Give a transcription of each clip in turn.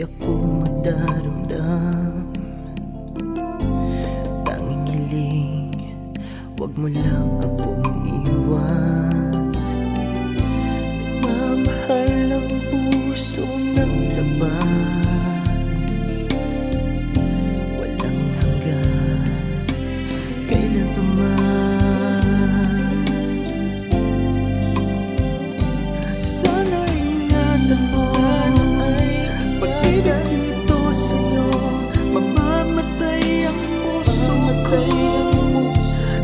ako magdaramdam. Tanging hiling, wag mo lang akong iwan. Mamahal ang puso ng tapat, walang hanggan, kailan pa man. Sana ingatan mo, pag-ibig ito sa'yo. Mamamatay ang puso ko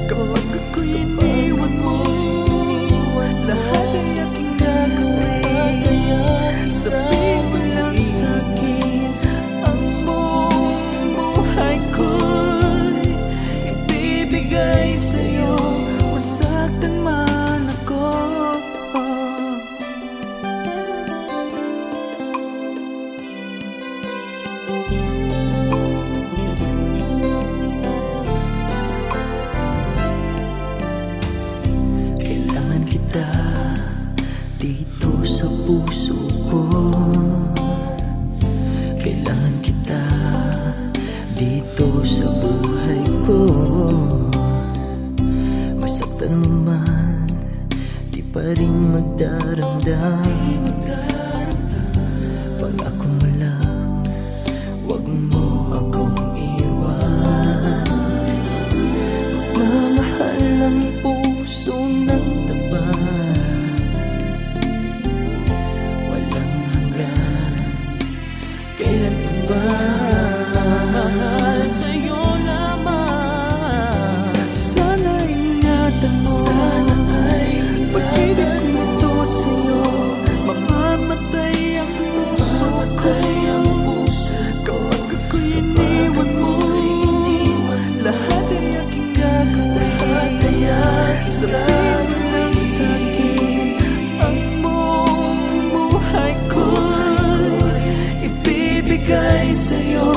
kapag ako'y iniwan mo. Lahat ay aking gagawin, sabihin mo lang sa'kin. Ang buong buhay ko'y ibibigay sa'yo, masaktan man ako. Kailangan kita dito sa puso ko. Kailangan kita dito sa buhay ko. Masaktan mo man, di pa rin magdaramdam. Pag ako mo lang, wag mo akong iwan. Mamahal ang puso ng tapat, walang hanggan, kailan pa ba? Mahal sa'yo lamang. Sana ingatan mo, sana ay pag-ibig nito sa'yo. Mamamatay ang puso ko kapag ako'y iniwan mo. Lahat ay aking gagawin, sabihin mo lang sa'kin. Ang buong buhay ko'y ibibigay sa'yo,